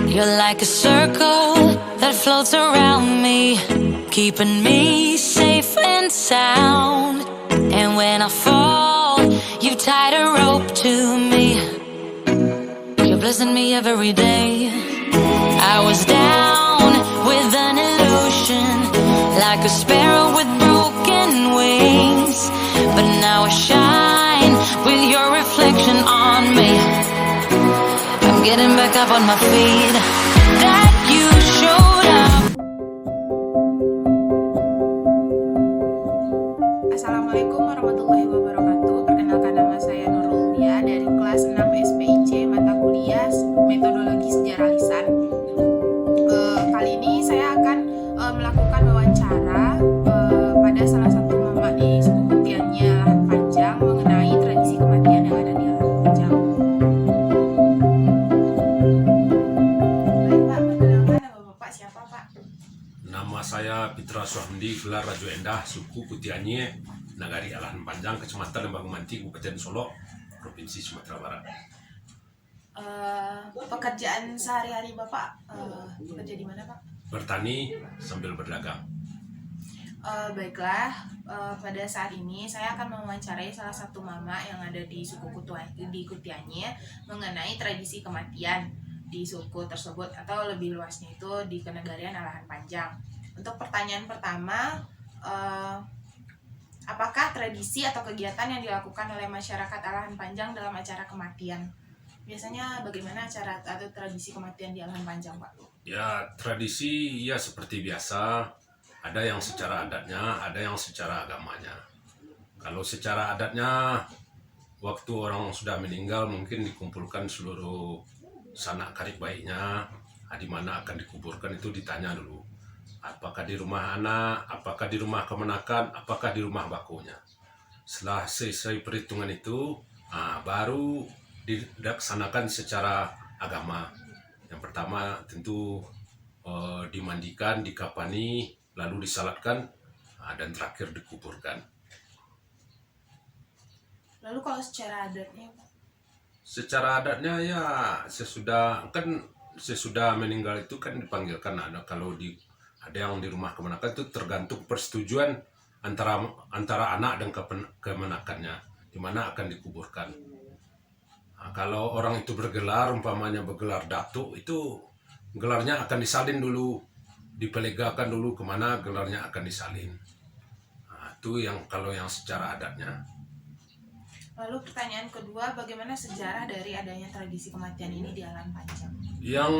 You're like a circle that floats around me, keeping me safe and sound. And when I fall, you tied a rope to me. You're blessing me every day. I was down with an illusion, like a sparrow with broken wings. But now I shine with your reflection on me. I'm getting back up on my feet. That you showed up. Assalamualaikum warahmatullahi wabarakatuh. Perkenalkan, nama saya Nurul Lia dari kelas 6 SPIC mata kuliah Metodologi Sejarah Lisan. Kali ini saya akan melakukan wawancara pada salah satu mama di suku Kutianya Lahan Panjang mengenai tradisi kematian yang ada di Lahan Panjang. Baik Pak, perkenalkan nama Bapak siapa Pak? Nama saya Pitra Suhamdi, gelar Rajo Endah, suku Kutianye, Nagari Lahan Panjang, Kecamatan Lembang Manti, Kabupaten Solok, Provinsi Sumatera Barat. Pekerjaan sehari-hari Bapak bekerja di mana Pak? Bertani sambil berdagang. Baiklah, pada saat ini saya akan mewawancarai salah satu mama yang ada di suku Kutianye mengenai tradisi kematian di suku tersebut, atau lebih luasnya itu di Kenegarian Lahan Panjang. Untuk pertanyaan pertama, apakah tradisi atau kegiatan yang dilakukan oleh masyarakat Lahan Panjang dalam acara kematian? Biasanya bagaimana acara atau tradisi kematian di Lahan Panjang, Pak? Ya, tradisi ya seperti biasa, ada yang secara adatnya, ada yang secara agamanya. Kalau secara adatnya, waktu orang sudah meninggal mungkin dikumpulkan seluruh sanak karib baiknya, di mana akan dikuburkan itu ditanya dulu. Apakah di rumah anak, apakah di rumah kemenakan, apakah di rumah bakunya. Setelah selesai perhitungan itu, baru dilaksanakan secara agama. Yang pertama tentu dimandikan, dikafani, lalu disalatkan, dan terakhir dikuburkan. Lalu kalau secara adatnya, Pak? Secara adatnya ya sesudah meninggal itu kan dipanggilkan, ada yang di rumah kemenakan itu tergantung persetujuan antara anak dan kemenakannya di mana akan dikuburkan. Kalau orang itu bergelar, umpamanya bergelar datuk, itu gelarnya akan disalin dulu, dipelegakan dulu kemana gelarnya akan disalin. Itu kalau yang secara adatnya. Lalu pertanyaan kedua, bagaimana sejarah dari adanya tradisi kematian ini di Lahan Panjang? Yang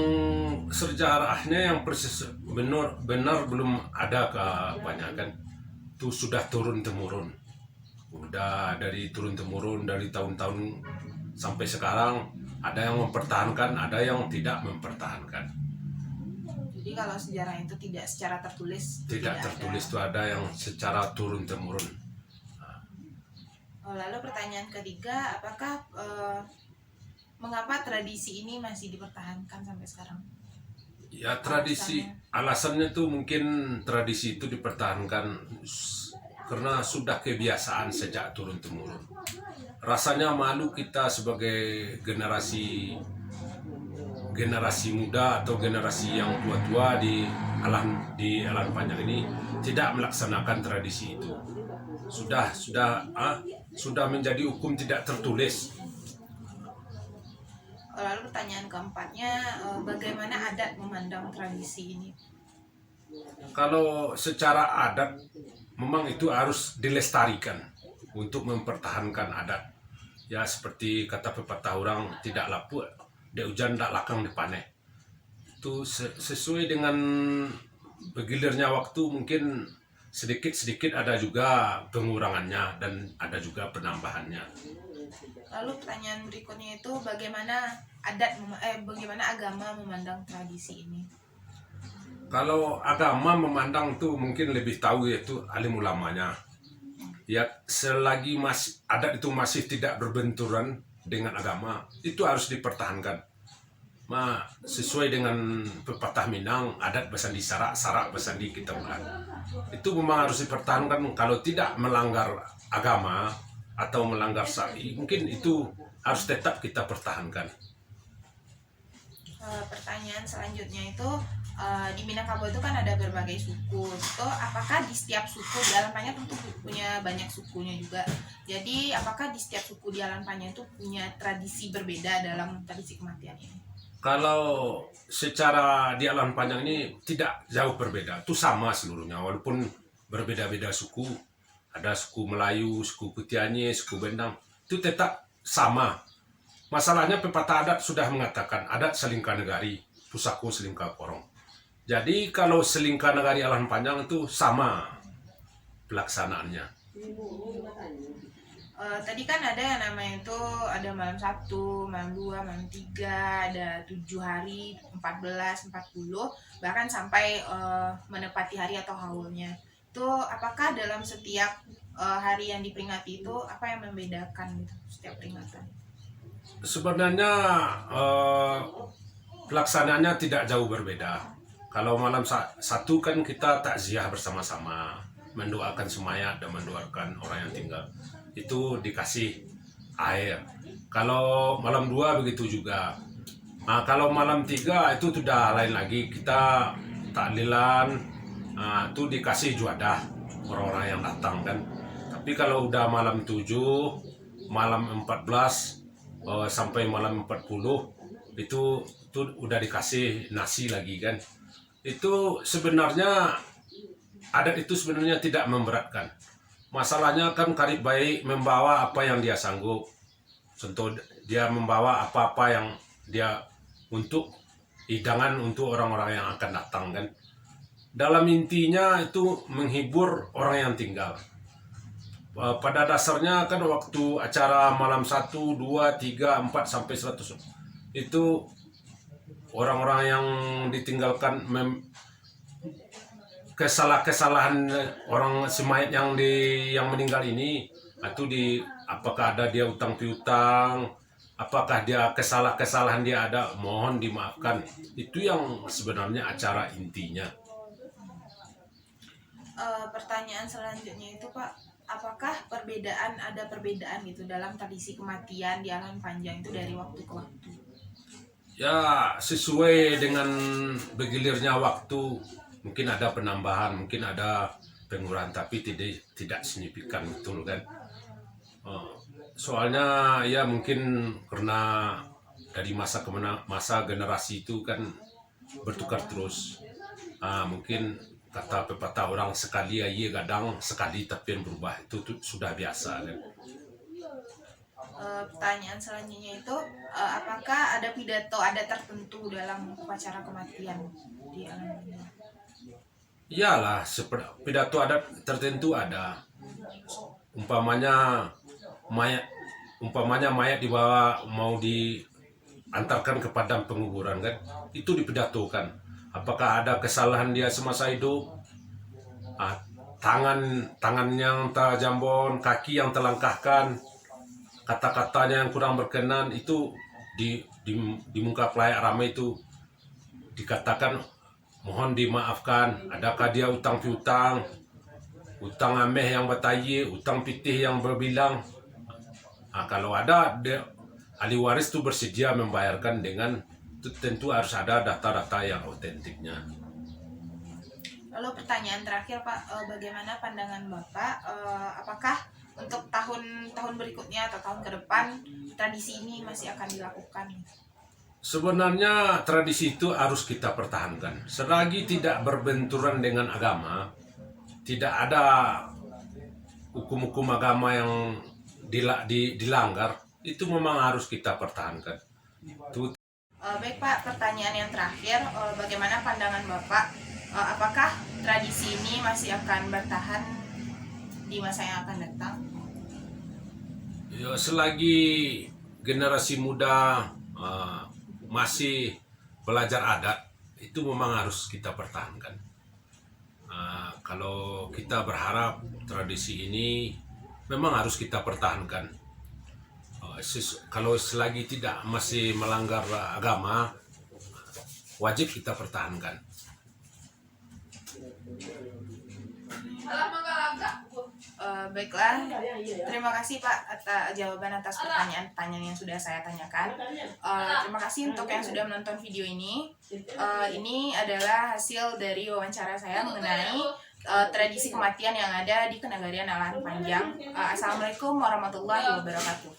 sejarahnya yang persis benar belum ada kebanyakan. Itu sudah turun-temurun. Udah dari turun-temurun dari tahun-tahun sampai sekarang, ada yang mempertahankan, ada yang tidak mempertahankan. Jadi kalau sejarah itu tidak secara tertulis? Tidak tertulis, itu ada yang secara turun-temurun. Lalu pertanyaan ketiga, apakah mengapa tradisi ini masih dipertahankan sampai sekarang? Ya, tradisi, alasannya tuh mungkin tradisi itu dipertahankan karena sudah kebiasaan sejak turun-temurun. Rasanya malu kita sebagai generasi muda atau generasi yang tua-tua di Lahan Panjang ini tidak melaksanakan tradisi itu. Sudah menjadi hukum tidak tertulis. Lalu pertanyaan keempatnya, bagaimana adat memandang tradisi ini? Kalau secara adat memang itu harus dilestarikan untuk mempertahankan adat. Ya seperti kata pepatah orang, tidak lapu de hujan tak lakang dipaneh. Itu sesuai dengan bergilirnya waktu, mungkin sedikit-sedikit ada juga pengurangannya dan ada juga penambahannya. Lalu pertanyaan berikutnya itu, bagaimana agama memandang tradisi ini? Kalau agama memandang tuh mungkin lebih tahu, yaitu alim ulamanya. Ya selagi adat itu masih tidak berbenturan dengan agama, itu harus dipertahankan. Sesuai dengan pepatah Minang, adat besandi sarak, sarak besandi kitemuan. Itu memang harus dipertahankan. Kalau tidak melanggar agama atau melanggar syar'i, mungkin itu harus tetap kita pertahankan. Pertanyaan selanjutnya itu di Minangkabau itu kan ada berbagai suku. Itu apakah di setiap suku di Alan Panjang tentu punya banyak sukunya juga. Jadi apakah di setiap suku di Alan Panjang itu punya tradisi berbeda dalam tradisi kematian ini? Kalau secara di Alan Panjang ini tidak jauh berbeda, itu sama seluruhnya walaupun berbeda-beda suku. Ada suku Melayu, suku Kutianye, suku Bendang, itu tetap sama. Masalahnya pepatah adat sudah mengatakan adat selingkah negari, pusako selingkah korong. Jadi kalau selingkah negari Alan Panjang itu sama pelaksanaannya. Tadi kan ada yang namanya itu ada malam 1, malam 2, malam 3, ada 7 hari, 14, 40, bahkan sampai menepati hari atau haulnya. Itu apakah dalam setiap hari yang diperingati itu apa yang membedakan gitu, setiap peringatan? Sebenarnya pelaksanaannya tidak jauh berbeda. Kalau malam 1 kan kita takziah bersama-sama, mendoakan semayat dan mendoakan orang yang tinggal. Itu dikasih air. Kalau malam 2 begitu juga. Nah, kalau malam 3 itu sudah lain lagi. Kita taklilan, itu dikasih juadah orang-orang yang datang kan. Tapi kalau udah malam 7, malam 14 sampai malam 40 itu udah dikasih nasi lagi kan. Itu sebenarnya adat itu sebenarnya tidak memberatkan. Masalahnya kan karib baik membawa apa yang dia sanggup. Contoh dia membawa apa-apa yang dia untuk hidangan untuk orang-orang yang akan datang kan. Dalam intinya itu menghibur orang yang tinggal. Pada dasarnya kan waktu acara malam 1, 2, 3, 4 sampai 100 itu orang-orang yang ditinggalkan kesalahan orang semayat yang meninggal ini itu apakah ada dia utang piutang, apakah dia kesalahan dia ada, mohon dimaafkan. Itu yang sebenarnya acara intinya. Pertanyaan selanjutnya itu Pak, apakah ada perbedaan gitu dalam tradisi kematian di Alan Panjang itu dari waktu ke waktu? Ya sesuai dengan bergilirnya waktu, mungkin ada penambahan, mungkin ada pengurangan, tapi tidak signifikan betul kan. Soalnya ya mungkin karena dari masa ke masa generasi itu kan bertukar terus. Mungkin kata pepatah orang sekali aja kadang sekali tapi yang berubah itu sudah biasa kan. Pertanyaan selanjutnya itu apakah ada pidato adat tertentu dalam upacara kematian di Alan Panjang? Iyalah, pidato adat tertentu ada. Umpamanya mayat dibawa mau diantarkan ke padang penguburan kan, itu dipidatokan. Apakah ada kesalahan dia semasa hidup? Tangan yang terjambon, kaki yang terlangkahkan, kata-katanya yang kurang berkenan itu di muka pelayak ramai itu dikatakan mohon dimaafkan. Adakah dia utang piutang, utang ameh yang bertayi, utang pitih yang berbilang. Kalau ada ahli waris itu bersedia membayarkan dengan tentu harus ada data-data yang autentiknya. Lalu pertanyaan terakhir Pak, bagaimana pandangan Bapak? Apakah untuk tahun berikutnya atau tahun ke depan tradisi ini masih akan dilakukan? Sebenarnya tradisi itu harus kita pertahankan. Selagi tidak berbenturan dengan agama, tidak ada hukum-hukum agama yang dilanggar, itu memang harus kita pertahankan. Baik Pak, pertanyaan yang terakhir, bagaimana pandangan Bapak? Apakah tradisi ini masih akan bertahan di masa yang akan datang? Ya, selagi generasi muda masih belajar adat, itu memang harus kita pertahankan. Kalau kita berharap tradisi ini memang harus kita pertahankan. Kalau selagi tidak masih melanggar agama, wajib kita pertahankan. Baiklah, terima kasih Pak atas jawaban atas pertanyaan-pertanyaan yang sudah saya tanyakan. Terima kasih untuk yang sudah menonton video ini. Ini adalah hasil dari wawancara saya mengenai tradisi kematian yang ada di Kenagarian Alahan Panjang. Assalamualaikum warahmatullahi wabarakatuh.